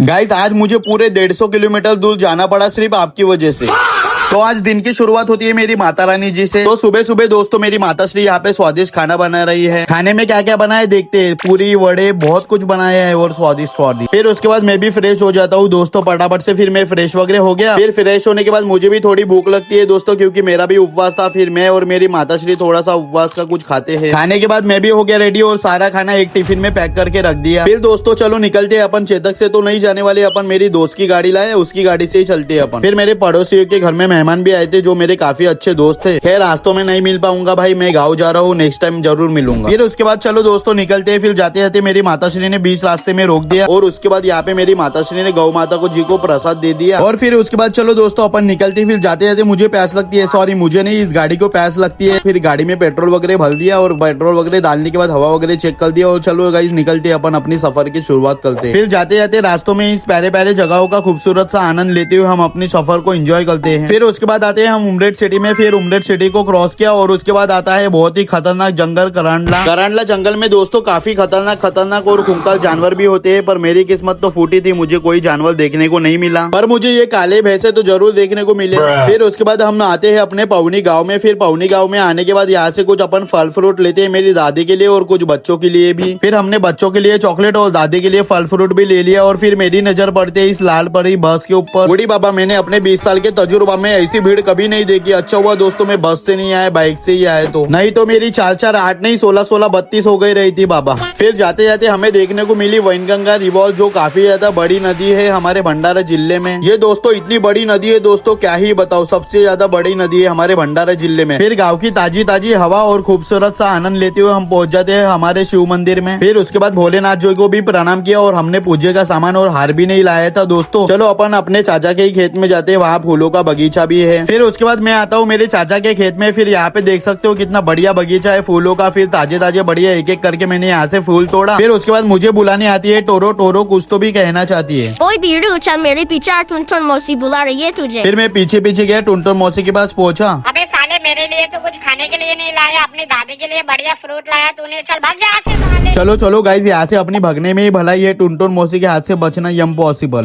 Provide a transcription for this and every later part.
Guys आज मुझे पूरे 150 किलोमीटर दूर जाना पड़ा सिर्फ आपकी वजह से। तो आज दिन की शुरुआत होती है मेरी माता रानी जी से। तो सुबह सुबह दोस्तों मेरी माता श्री यहाँ पे स्वादिष्ट खाना बना रही है। खाने में क्या क्या बना है देखते हैं। पूरी वड़े बहुत कुछ बनाया है और स्वादिष्ट स्वादिष्ट। फिर उसके बाद मैं भी फ्रेश हो जाता हूँ दोस्तों फटाफट से। फिर मैं फ्रेश वगैरह हो गया। फिर फ्रेश होने के बाद मुझे भी थोड़ी भूख लगती है दोस्तों, क्योंकि मेरा भी उपवास था। फिर मैं और मेरी माता श्री थोड़ा सा उपवास का कुछ खाते हैं। खाने के बाद मैं भी हो गया रेडी और सारा खाना एक टिफिन में पैक करके रख दिया। फिर दोस्तों चलो निकलते हैं अपन। चेतक से तो नहीं जाने वाले अपन, मेरी दोस्त की गाड़ी लाए, उसकी गाड़ी से ही चलते हैं अपन। फिर मेरे पड़ोसियों के घर में मेहमान भी आए थे जो मेरे काफी अच्छे दोस्त थे। खैर रास्तों में नहीं मिल पाऊंगा भाई, मैं गाँव जा रहा हूँ, नेक्स्ट टाइम जरूर मिलूंगा। फिर उसके बाद चलो दोस्तों निकलते हैं। फिर जाते जाते मेरी माताश्री ने बीच रास्ते में रोक दिया और उसके बाद यहाँ पे मेरी माताश्री ने गौ माता को जी को प्रसाद दे दिया। और फिर उसके बाद चलो दोस्तों अपन निकलते। फिर जाते जाते मुझे प्यास लगती है, सॉरी मुझे नहीं, इस गाड़ी को प्यास लगती है। फिर गाड़ी में पेट्रोल वगैरह भर दिया और पेट्रोल वगैरह डालने के बाद हवा वगैरह चेक कर दिया और चलो गाइस निकलते अपन अपनी सफर की शुरुआत करते हैं। फिर जाते जाते रास्तों में इस प्यारे प्यारे जगहों का खूबसूरत सा आनंद लेते हुए हम अपनी सफर को एंजॉय करते हैं। फिर उसके बाद आते हैं हम उमरेड सिटी में। फिर उमरेड सिटी को क्रॉस किया और उसके बाद आता है बहुत ही खतरनाक जंगल करांडला जंगल में दोस्तों काफी खतरनाक और खूंखार जानवर भी होते हैं। पर मेरी किस्मत तो फूटी थी, मुझे कोई जानवर देखने को नहीं मिला, पर मुझे ये काले भैंसे तो जरूर देखने को मिले। फिर उसके बाद हम आते हैं अपने पवनी गाँव में। फिर पवनी गाँव में आने के बाद यहाँ से कुछ अपन फल फ्रूट लेते हैं मेरी दादी के लिए और कुछ बच्चों के लिए भी। फिर हमने बच्चों के लिए चॉकलेट और दादी के लिए फल फ्रूट भी ले लिया। और फिर मेरी नजर पड़ती है इस लाल परी बस के ऊपर। बूढ़ी बाबा मैंने अपने 20 साल के तजुर्बा में ऐसी भीड़ कभी नहीं देखी। अच्छा हुआ दोस्तों मैं बस से नहीं आया, बाइक से ही आया, तो नहीं तो मेरी 4 8 नहीं 16 32 हो गई रही थी बाबा। फिर जाते जाते हमें देखने को मिली वैनगंगा रिवर, जो काफी ज्यादा बड़ी नदी है हमारे भंडारा जिले में। ये दोस्तों इतनी बड़ी नदी है दोस्तों क्या ही बताओ, सबसे ज्यादा बड़ी नदी है हमारे भंडारा जिले में। फिर गाँव की ताजी हवा और खूबसूरत सा आनंद लेते हुए हम पहुंच जाते हैं हमारे शिव मंदिर में। फिर उसके बाद भोलेनाथ जी को भी प्रणाम किया और हमने पूजे का सामान और हार भी नहीं लाया था दोस्तों। चलो अपन अपने चाचा के ही खेत में जाते हैं, वहाँ फूलों का बगीचा भी है। फिर उसके बाद मैं आता हूँ मेरे चाचा के खेत में। फिर यहाँ पे देख सकते हो कितना बढ़िया बगीचा है फूलों का। फिर ताजे बढ़िया एक एक करके मैंने यहाँ से फूल तोड़ा। फिर उसके बाद मुझे बुलाने आती है टोरो कुछ तो भी कहना चाहती है। ओए बीड़ू चल मेरे पीछे, टुनटुन मौसी बुला रही है तुझे। फिर मैं पीछे गया, टुनटुन मौसी के पास पहुंचा। अबे साले मेरे लिए तो कुछ खाने के लिए नहीं लाया, अपनी दादी के लिए बढ़िया फ्रूट लाया तूने, चल भाग यहाँ से साले। चलो गाइज यहाँ से अपनी भगने में ही भलाई है, टुनटुन मौसी के हाथ से बचना इम्पॉसिबल।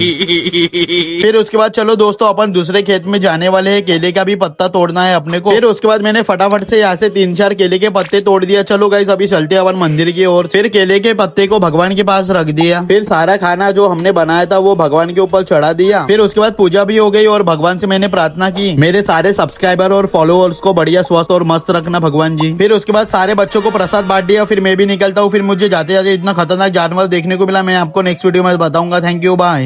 फिर उसके बाद चलो दोस्तों अपन दूसरे खेत में जाने वाले हैं, केले का भी पत्ता तोड़ना है अपने को। फिर उसके बाद मैंने फटाफट से यहाँ से 3-4 केले के पत्ते तोड़ दिया। चलो गाइस अभी चलते हैं अपन मंदिर की ओर। फिर केले के पत्ते को भगवान के पास रख दिया। फिर सारा खाना जो हमने बनाया था वो भगवान के ऊपर चढ़ा दिया। फिर उसके बाद पूजा भी हो गई और भगवान से मैंने प्रार्थना की मेरे सारे सब्सक्राइबर और फॉलोअर्स को बढ़िया स्वस्थ और मस्त रखना भगवान जी। फिर उसके बाद सारे बच्चों को प्रसाद बांट दिया। फिर मैं भी निकलता हूँ। फिर मुझे जाते जाते इतना खतरनाक जानवर देखने को मिला, मैं आपको नेक्स्ट वीडियो में बताऊंगा। Thank you, bye.